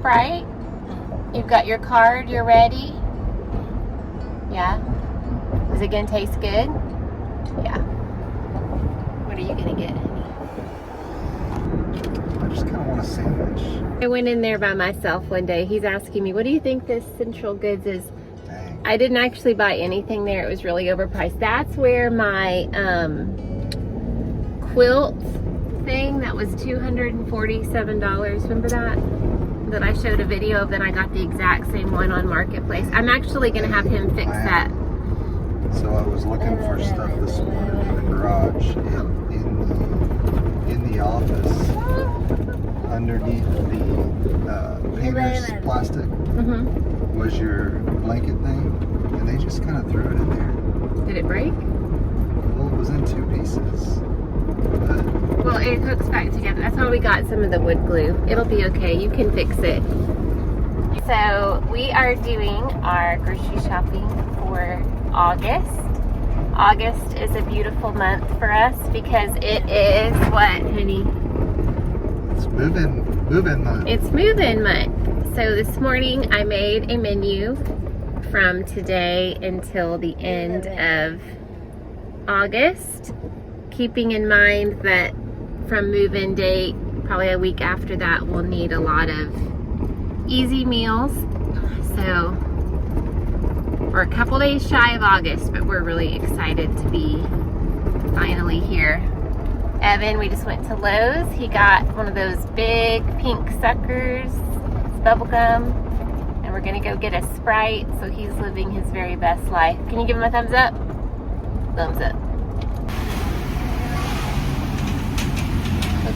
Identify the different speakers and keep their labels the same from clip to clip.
Speaker 1: Sprite? You've got your card, you're ready? Yeah? Is it gonna taste good? Yeah. What are you gonna get, honey?
Speaker 2: I just kind of want a sandwich.
Speaker 1: I went in there by myself one day. He's asking me, what do you think this Central Goods is?
Speaker 2: Dang.
Speaker 1: I didn't actually buy anything there. It was really overpriced. That's where my quilt thing that was $247. Remember that? That I showed a video of, that I got the exact same one on Marketplace. I'm actually gonna have him fix that.
Speaker 2: So I was looking for stuff this morning in the garage, in the office, underneath the painter's plastic was your blanket thing, and they just kind of threw it in there.
Speaker 1: Did it break?
Speaker 2: Well, it was in 2 pieces. But
Speaker 1: Well, it hooks back together. That's why we got some of the wood glue. It'll be okay. You can fix it. So we are doing our grocery shopping for August. August is a beautiful month for us because it is what, honey?
Speaker 2: it's moving month.
Speaker 1: It's move-in month. So this morning I made a menu from today until the end of August, keeping in mind that from move-in date, probably a week after that, we'll need a lot of easy meals. So we're a couple days shy of August, but we're really excited to be finally here. Evan, we just went to Lowe's. He got one of those big pink suckers. It's bubble gum. And we're gonna go get a Sprite, so he's living his very best life. Can you give him a thumbs up? Thumbs up.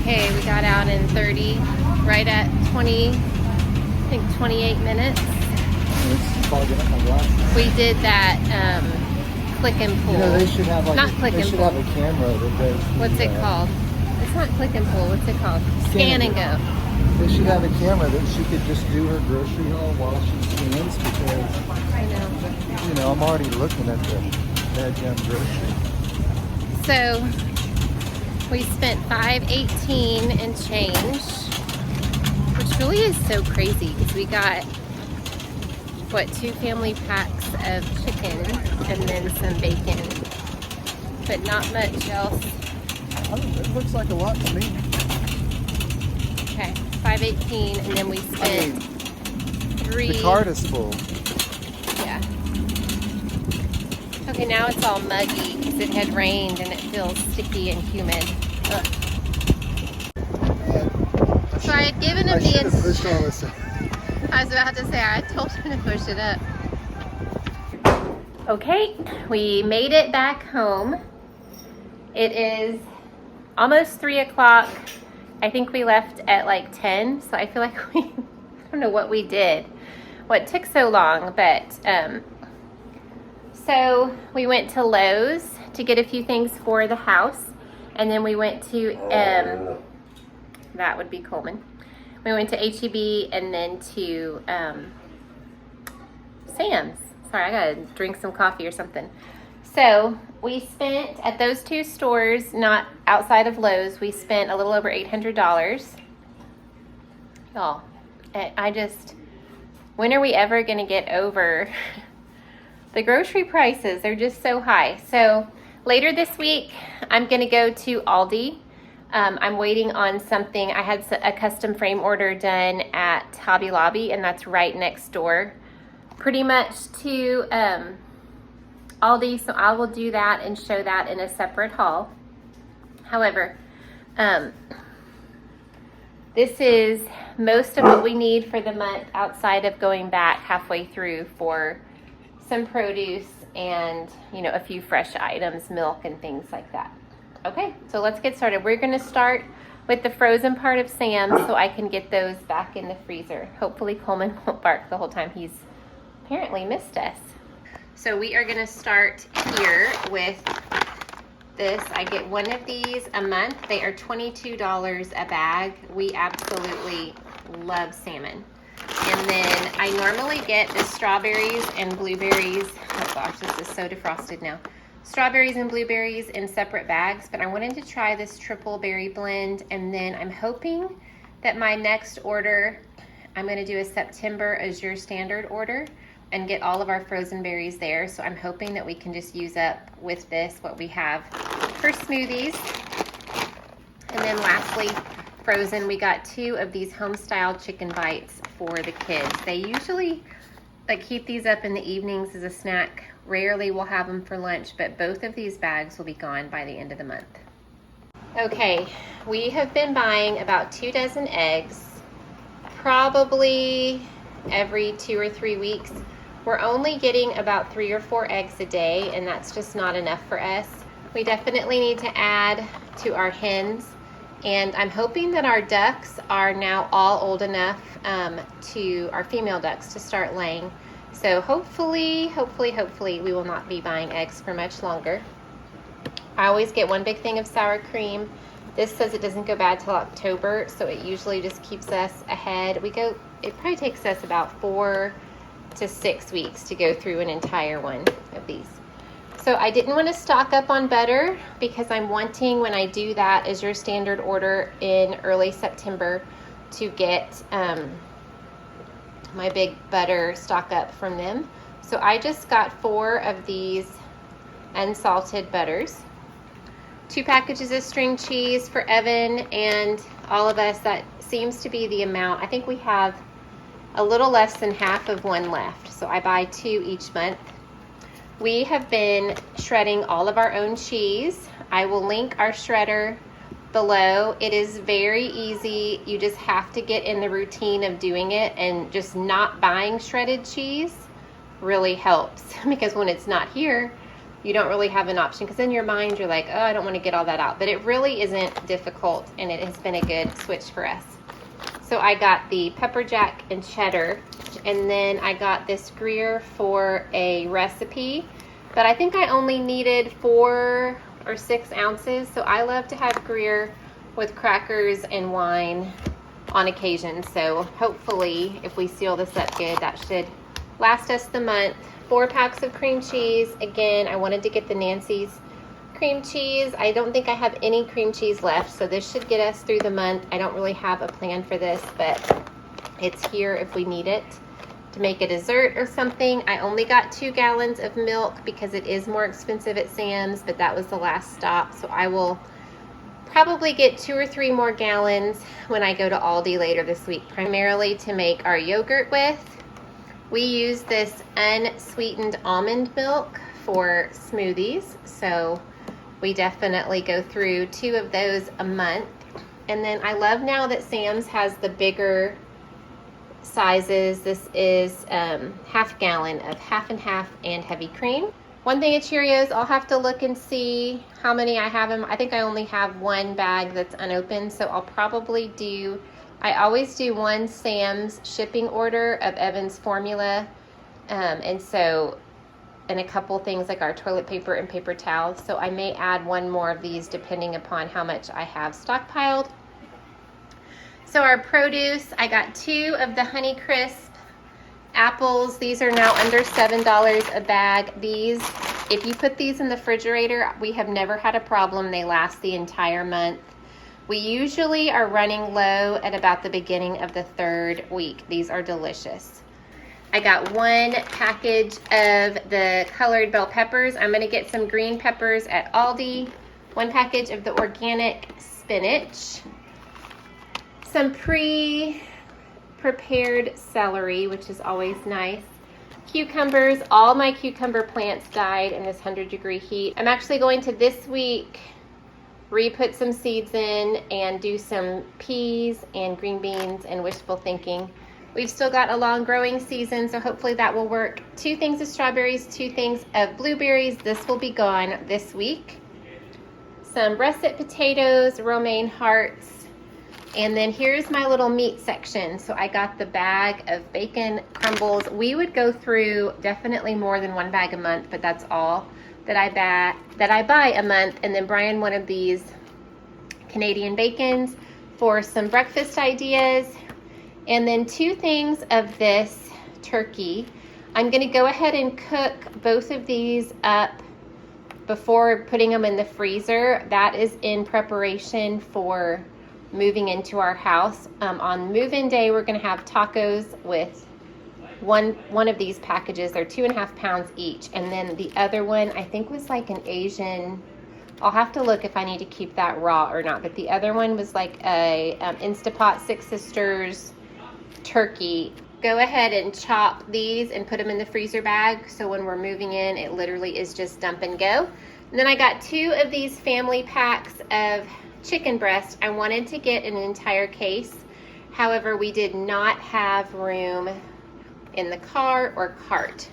Speaker 1: Okay, we got out in 30, right at 20, I think 28 minutes. We did that click and pull.
Speaker 2: You know, they should have like
Speaker 1: not click and pull.
Speaker 2: have a camera that does.
Speaker 1: What's it called? It's not click and pull. What's it called? Scan and go.
Speaker 2: They should have a camera that she could just do her grocery haul while she scans, because
Speaker 1: I know.
Speaker 2: you know I'm already looking at the dadgum grocery.
Speaker 1: So we spent $5.18 and change, which really is so crazy because we got, what, 2 family packs of chicken and then some bacon, but not much else.
Speaker 2: It looks like a lot to me.
Speaker 1: Okay, $5.18, and then we spent
Speaker 2: The cart is full.
Speaker 1: Yeah. Okay, now it's all muggy because it had rained and it feels sticky and humid. Ugh. So I had given him
Speaker 2: I should have
Speaker 1: the.
Speaker 2: pushed all this.
Speaker 1: I was about to say, I told him to push it up. Okay, we made it back home. It is almost 3 o'clock. I think we left at like 10, so I feel like I don't know what we did, what took so long, but so we went to Lowe's to get a few things for the house, and then we went to, that would be Coleman. We went to H-E-B and then to Sam's. Sorry, I gotta drink some coffee or something. So we spent at those 2 stores, not outside of Lowe's, we spent a little over $800. Y'all, I just, when are we ever gonna get over the grocery prices? They're just so high. So later this week, I'm gonna go to Aldi. I'm waiting on something. I had a custom frame order done at Hobby Lobby, and that's right next door pretty much to Aldi, so I will do that and show that in a separate haul. However, this is most of what we need for the month outside of going back halfway through for some produce and, you know, a few fresh items, milk and things like that. Okay, so let's get started. We're gonna start with the frozen part of Sam's so I can get those back in the freezer. Hopefully Coleman won't bark the whole time. He's apparently missed us. So we are gonna start here with this. I get one of these a month. They are $22 a bag. We absolutely love salmon. And then I normally get the strawberries and blueberries. Oh gosh, this is so defrosted now. Strawberries and blueberries in separate bags, but I wanted to try this triple berry blend, and then I'm hoping that my next order, I'm going to do a September as your standard order and get all of our frozen berries there. So I'm hoping that we can just use up with this what we have for smoothies. And then lastly, frozen, we got 2 of these home-style chicken bites for the kids. They usually keep these up in the evenings as a snack. Rarely we'll have them for lunch, but both of these bags will be gone by the end of the month. Okay, we have been buying about 2 dozen eggs, probably every 2 or 3 weeks. We're only getting about 3 or 4 eggs a day, and that's just not enough for us. We definitely need to add to our hens, and I'm hoping that our ducks are now all old enough our female ducks to start laying. So hopefully we will not be buying eggs for much longer. I always get 1 big thing of sour cream. This says it doesn't go bad till October, so it usually just keeps us ahead. It probably takes us about 4 to 6 weeks to go through an entire one of these. So I didn't want to stock up on butter because I'm wanting, when I do that as your standard order in early September, to get my big butter stock up from them. So I just got 4 of these unsalted butters, 2 packages of string cheese for Evan and all of us. That seems to be the amount. I think we have a little less than half of one left, so I buy 2 each month. We have been shredding all of our own cheese. I will link our shredder below. It is very easy. You just have to get in the routine of doing it, and just not buying shredded cheese really helps because when it's not here, you don't really have an option, because in your mind you're like, oh, I don't want to get all that out. But it really isn't difficult, and it has been a good switch for us. So I got the pepper jack and cheddar, and then I got this Gruyere for a recipe, but I think I only needed 4 or 6 ounces. So I love to have Gruyere with crackers and wine on occasion. So hopefully if we seal this up good, that should last us the month. 4 packs of cream cheese. Again, I wanted to get the Nancy's cream cheese. I don't think I have any cream cheese left, so this should get us through the month. I don't really have a plan for this, but it's here if we need it to make a dessert or something. I only got 2 gallons of milk because it is more expensive at Sam's, but that was the last stop. So I will probably get 2 or 3 more gallons when I go to Aldi later this week, primarily to make our yogurt with. We use this unsweetened almond milk for smoothies, so we definitely go through 2 of those a month. And then I love now that Sam's has the bigger sizes. This is half gallon of half and half and heavy cream. 1 thing of Cheerios, I'll have to look and see how many I have them. I think I only have 1 bag that's unopened, so I'll probably I always do 1 Sam's shipping order of Evan's formula, and a couple things like our toilet paper and paper towels. So I may add 1 more of these depending upon how much I have stockpiled. So our produce, I got 2 of the Honeycrisp apples. These are now under $7 a bag. These, if you put these in the refrigerator, we have never had a problem. They last the entire month. We usually are running low at about the beginning of the 3rd week. These are delicious. I got 1 package of the colored bell peppers. I'm going to get some green peppers at Aldi. 1 package of the organic spinach. Some pre-prepared celery, which is always nice. Cucumbers. All my cucumber plants died in this 100-degree heat. I'm actually going to this week re-put some seeds in and do some peas and green beans and wishful thinking. We've still got a long growing season, so hopefully that will work. 2 things of strawberries, 2 things of blueberries. This will be gone this week. Some russet potatoes, romaine hearts, and then here's my little meat section. So I got the bag of bacon crumbles. We would go through definitely more than 1 bag a month, but that's all that I buy a month. And then Brian wanted these Canadian bacons for some breakfast ideas. And then 2 things of this turkey. I'm going to go ahead and cook both of these up before putting them in the freezer. That is in preparation for moving into our house. On move-in day, we're going to have tacos with one of these packages. They're 2.5 pounds each, and then the other one I think was like an Asian. I'll have to look if I need to keep that raw or not, but the other one was like a Instapot Six Sisters turkey. Go ahead and chop these and put them in the freezer bag, so when we're moving in, it literally is just dump and go. And then I got 2 of these family packs of chicken breast. I wanted to get an entire case. However, we did not have room in the car or cart.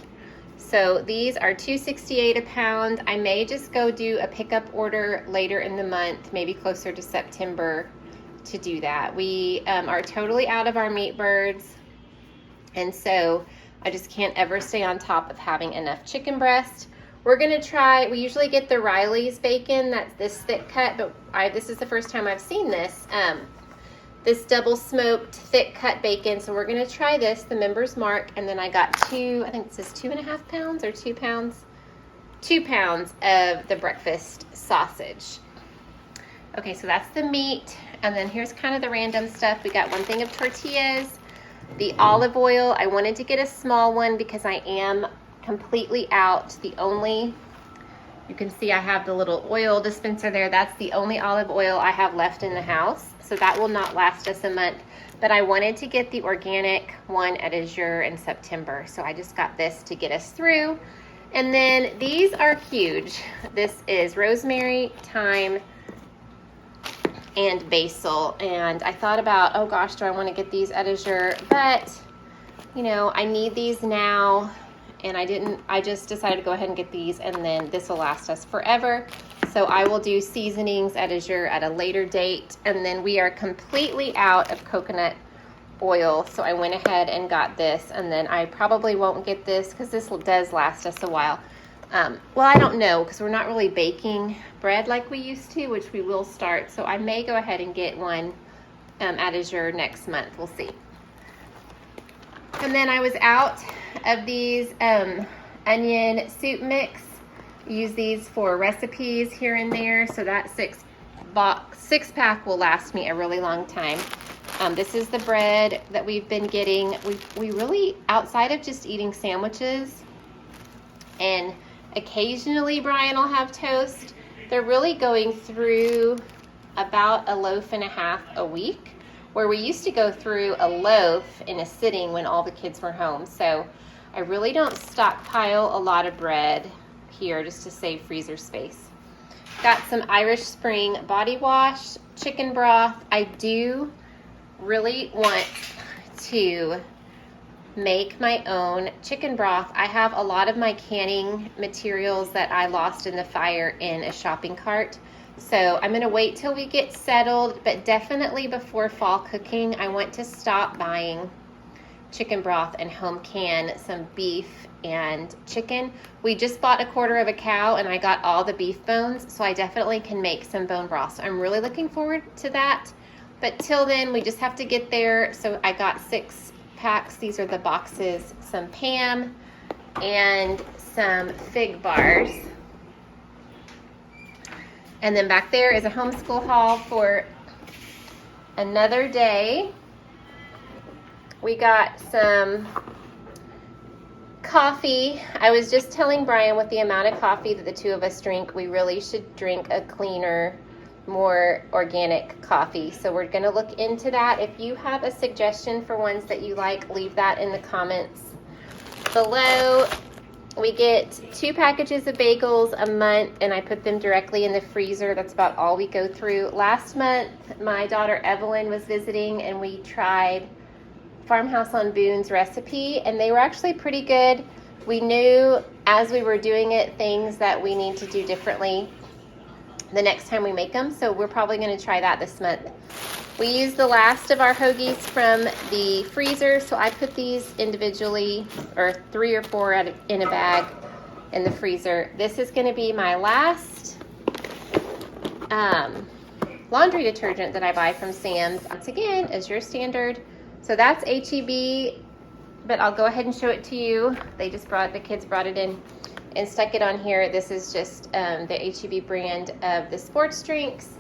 Speaker 1: So these are $2.68 a pound. I may just go do a pickup order later in the month, maybe closer to September, to do that. We are totally out of our meat birds, and so I just can't ever stay on top of having enough chicken breast. We're gonna try, we usually get the Riley's bacon, that's this thick cut, but this is the first time I've seen this. This double smoked thick cut bacon. So we're gonna try this, the Members Mark, and then I got 2, I think it says 2.5 pounds or 2 pounds? 2 pounds of the breakfast sausage. Okay, so that's the meat, and then here's kind of the random stuff. We got 1 thing of tortillas, the olive oil. I wanted to get a small one because I am completely out. You can see I have the little oil dispenser there. That's the only olive oil I have left in the house. So that will not last us a month. But I wanted to get the organic one at Azure in September. So I just got this to get us through. And then these are huge. This is rosemary, thyme, and basil. And I thought about, oh gosh, do I want to get these at Azure? But, you know, I need these now. And I just decided to go ahead and get these, and then this will last us forever. So I will do seasonings at Azure at a later date. And then we are completely out of coconut oil. So I went ahead and got this, and then I probably won't get this because this does last us a while. Well, I don't know, because we're not really baking bread like we used to, which we will start. So I may go ahead and get one at Azure next month. We'll see. And then I was out of these onion soup mix. Use these for recipes here and there. So that 6-pack will last me a really long time. This is the bread that we've been getting. We really, outside of just eating sandwiches, and occasionally Brian will have toast, they're really going through about a loaf and a half a week, where we used to go through a loaf in a sitting when all the kids were home. So I really don't stockpile a lot of bread here just to save freezer space. Got some Irish Spring body wash, chicken broth. I do really want to make my own chicken broth. I have a lot of my canning materials that I lost in the fire in a shopping cart. So I'm gonna wait till we get settled, but definitely before fall cooking, I want to stop buying chicken broth and home can some beef and chicken. We just bought 1/4 of a cow, and I got all the beef bones, so I definitely can make some bone broth. So I'm really looking forward to that. But till then, we just have to get there. So I got 6 packs. These are the boxes, some Pam and some fig bars. And then back there is a homeschool haul for another day. We got some coffee. I was just telling Brian, with the amount of coffee that the 2 of us drink, we really should drink a cleaner, more organic coffee. So we're gonna look into that. If you have a suggestion for ones that you like, leave that in the comments below. We get 2 packages of bagels a month, and I put them directly in the freezer. That's about all we go through. Last month, my daughter Evelyn was visiting, and we tried Farmhouse on Boone's recipe, and they were actually pretty good. We knew as we were doing it things that we need to do differently the next time we make them, so we're probably going to try that this month. We used the last of our hoagies from the freezer, so I put these individually, or 3 or 4 in a bag in the freezer. This is going to be my last laundry detergent that I buy from Sam's. Once again, as your standard. So that's H-E-B, but I'll go ahead and show it to you. The kids brought it in and stuck it on here. This is just the H-E-B brand of the sports drinks.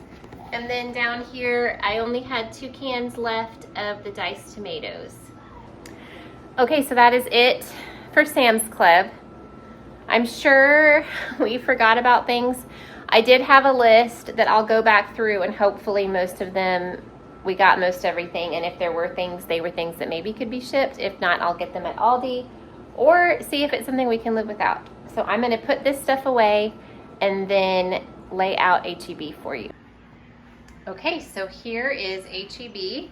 Speaker 1: And then down here, I only had 2 cans left of the diced tomatoes. Okay, so that is it for Sam's Club. I'm sure we forgot about things. I did have a list that I'll go back through, and hopefully most of them, we got most everything. And if there were things, they were things that maybe could be shipped. If not, I'll get them at Aldi or see if it's something we can live without. So I'm gonna put this stuff away and then lay out HEB for you. Okay, so here is HEB.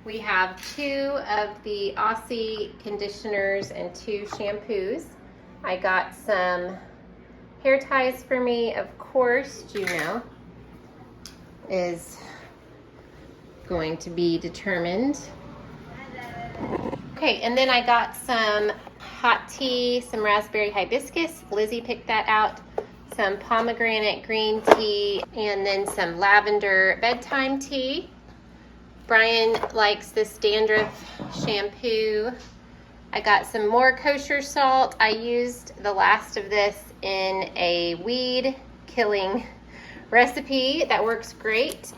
Speaker 1: We have 2 of the Aussie conditioners and 2 shampoos. I got some hair ties for me, of course, Juno is going to be determined. Okay, and then I got some hot tea, some raspberry hibiscus. Lizzie picked that out. Some pomegranate green tea, and then some lavender bedtime tea. Brian likes this dandruff shampoo. I got some more kosher salt. I used the last of this in a weed killing recipe that works great.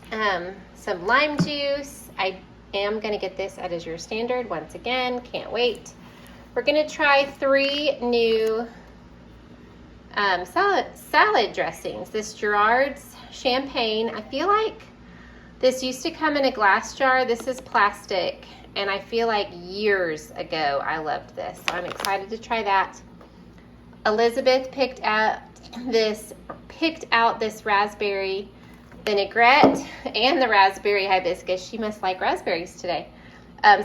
Speaker 1: Some lime juice. I am gonna get this at Azure Standard once again, can't wait. We're gonna try 3 new salad dressings. This Gerard's champagne, I feel like this used to come in a glass jar. This is plastic, and I feel like years ago I loved this, so I'm excited to try that. Elizabeth picked out this raspberry vinaigrette and the raspberry hibiscus. She must like raspberries today.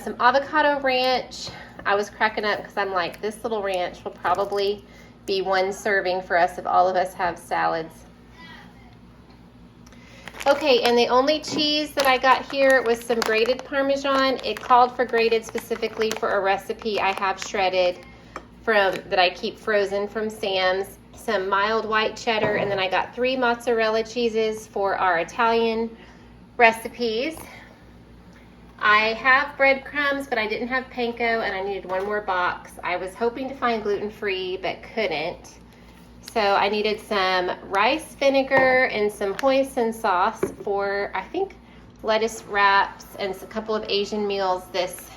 Speaker 1: Some avocado ranch. I was cracking up because I'm like, this little ranch will probably be 1 serving for us if all of us have salads. Okay, and the only cheese that I got here was some grated Parmesan. It called for grated specifically for a recipe I have shredded that I keep frozen from Sam's. Some mild white cheddar, and then I got 3 mozzarella cheeses for our Italian recipes. I have breadcrumbs, but I didn't have panko, and I needed 1 more box. I was hoping to find gluten-free, but couldn't. So I needed some rice vinegar and some hoisin sauce for, I think, lettuce wraps and a couple of Asian meals this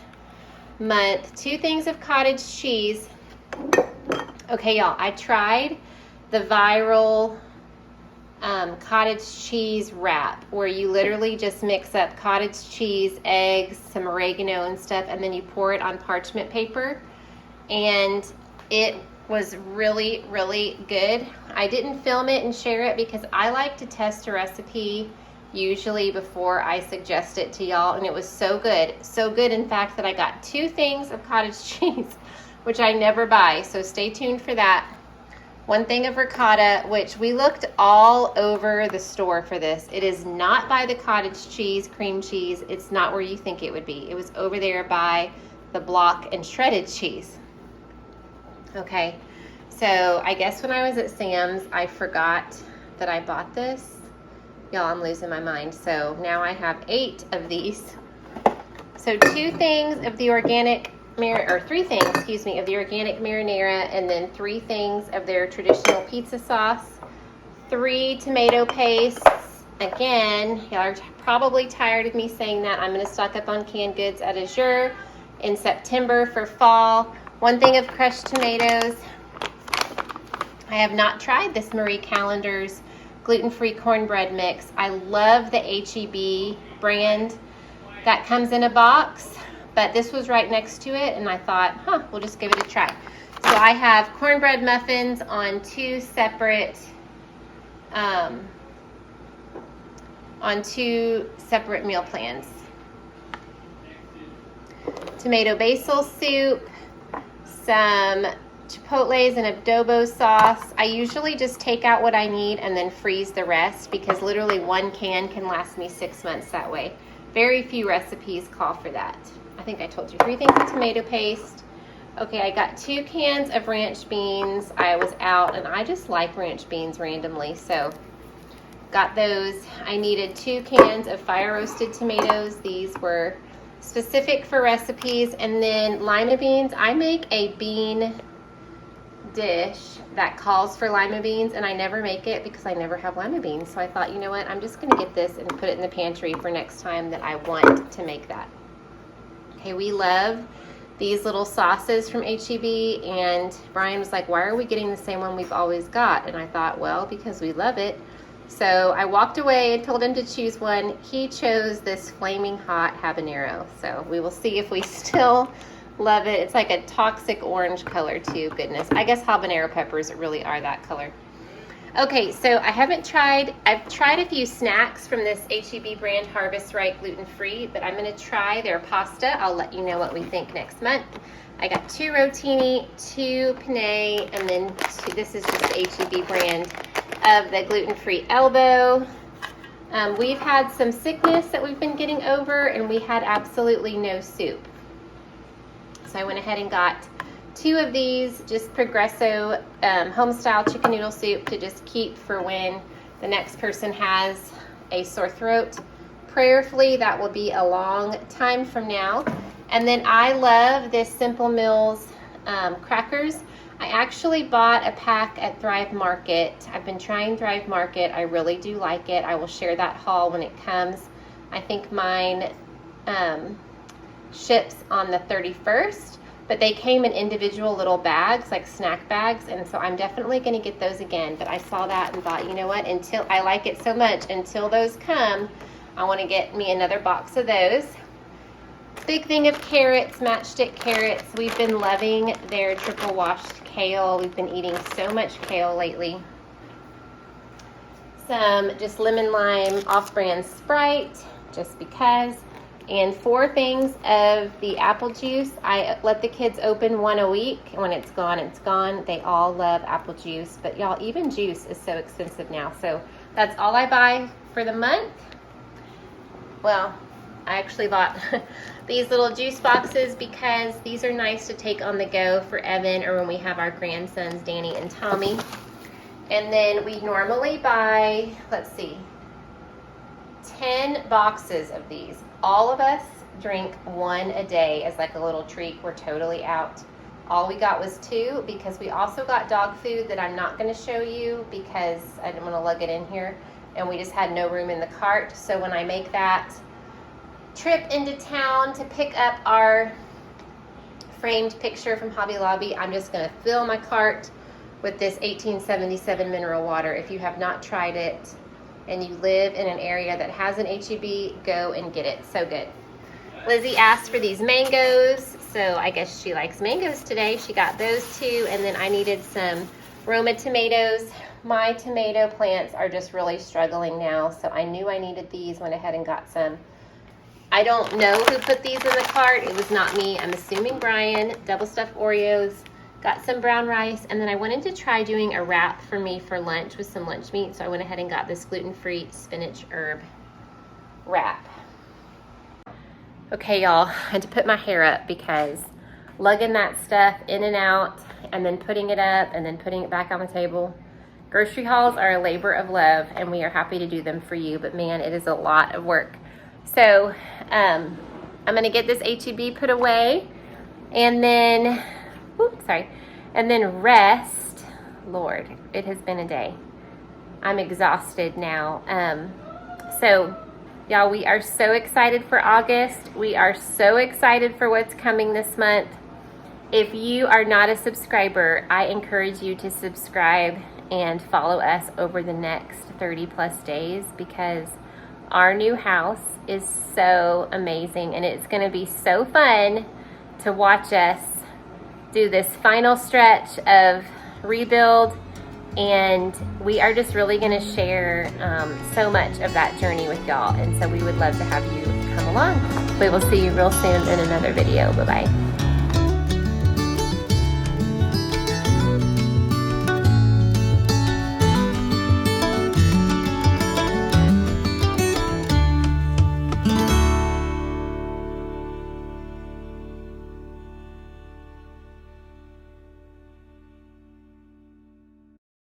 Speaker 1: month. 2 things of cottage cheese. Okay, y'all, I tried the viral cottage cheese wrap, where you literally just mix up cottage cheese, eggs, some oregano and stuff, and then you pour it on parchment paper, and it was really, really good. I didn't film it and share it because I like to test a recipe usually before I suggest it to y'all, and it was so good. So good, in fact, that I got 2 things of cottage cheese, which I never buy, so stay tuned for that. 1 thing of ricotta, which we looked all over the store for this. It is not by the cottage cheese, cream cheese. It's not where you think it would be. It was over there by the block and shredded cheese. Okay, so I guess when I was at Sam's, I forgot that I bought this. Y'all, I'm losing my mind. So now I have 8 of these. So 2 things of the organic 3 things, excuse me, of the organic marinara, and then 3 things of their traditional pizza sauce, 3 tomato pastes. Again, y'all are probably tired of me saying that. I'm going to stock up on canned goods at Azure in September for fall. 1 thing of crushed tomatoes. I have not tried this Marie Callender's gluten-free cornbread mix. I love the HEB brand that comes in a box, but this was right next to it, and I thought, we'll just give it a try. So I have cornbread muffins on 2 separate meal plans. Tomato basil soup, some chipotles and adobo sauce. I usually just take out what I need and then freeze the rest, because literally 1 can last me 6 months that way. Very few recipes call for that. I think I told you 3 things of tomato paste. Okay, I got 2 cans of ranch beans. I was out and I just like ranch beans randomly, so got those. I needed 2 cans of fire roasted tomatoes. These were specific for recipes. And then lima beans. I make a bean dish that calls for lima beans, and I never make it because I never have lima beans. So I thought, you know what, I'm just gonna get this and put it in the pantry for next time that I want to make that. Okay, we love these little sauces from H-E-B, and Brian was like, why are we getting the same one we've always got? And I thought, well, because we love it. So I walked away and told him to choose one. He chose this flaming hot habanero. So we will see if we still love it. It's like a toxic orange color too. Goodness. I guess habanero peppers really are that color. Okay, so I've tried a few snacks from this H-E-B brand, Harvest Right gluten-free, but I'm gonna try their pasta. I'll let you know what we think next month. I got 2 rotini, 2 penne, and then this is just the H-E-B brand of the gluten-free elbow. We've had some sickness that we've been getting over, and we had absolutely no soup. So I went ahead and got 2 of these, just Progresso home-style chicken noodle soup to just keep for when the next person has a sore throat. Prayerfully, that will be a long time from now. And then I love this Simple Mills crackers. I actually bought a pack at Thrive Market. I've been trying Thrive Market. I really do like it. I will share that haul when it comes. I think mine ships on the 31st, but they came in individual little bags, like snack bags, and so I'm definitely going to get those again. But I saw that and thought, you know what, until I like it so much, until those come, I want to get me another box of those. Big thing of carrots, matchstick carrots. We've been loving their triple washed kale. We've been eating so much kale lately. Some just lemon lime off-brand Sprite, just because. And 4 things of the apple juice. I let the kids open 1 a week. When it's gone, it's gone. They all love apple juice. But y'all, even juice is so expensive now. So that's all I buy for the month. Well, I actually bought these little juice boxes because these are nice to take on the go for Evan or when we have our grandsons, Danny and Tommy. And then we normally buy, let's see, 10 boxes of these. All of us drink 1 a day as like a little treat. We're totally out. All we got was 2 because we also got dog food that I'm not going to show you because I didn't want to lug it in here, and we just had no room in the cart. So when I make that trip into town to pick up our framed picture from Hobby Lobby, I'm just going to fill my cart with this 1877 mineral water. If you have not tried it and you live in an area that has an H-E-B, go and get it. So good. Lizzie asked for these mangoes, so I guess she likes mangoes today. She got those too, and then I needed some Roma tomatoes. My tomato plants are just really struggling now, so I knew I needed these, went ahead and got some. I don't know who put these in the cart. It was not me. I'm assuming Brian. Double stuffed Oreos. Got some brown rice. And then I wanted to try doing a wrap for me for lunch with some lunch meat. So I went ahead and got this gluten-free spinach herb wrap. Okay, y'all. I had to put my hair up because lugging that stuff in and out and then putting it up and then putting it back on the table. Grocery hauls are a labor of love, and we are happy to do them for you. But man, it is a lot of work. So I'm going to get this H-E-B put away and then, and then rest. Lord, it has been a day. I'm exhausted now. So y'all, we are so excited for August. We are so excited for what's coming this month. If you are not a subscriber, I encourage you to subscribe and follow us over the next 30 plus days because our new house is so amazing, and it's going to be so fun to watch us do this final stretch of rebuild, and we are just really going to share so much of that journey with y'all, and so we would love to have you come along. We will see you real soon in another video. Bye-bye.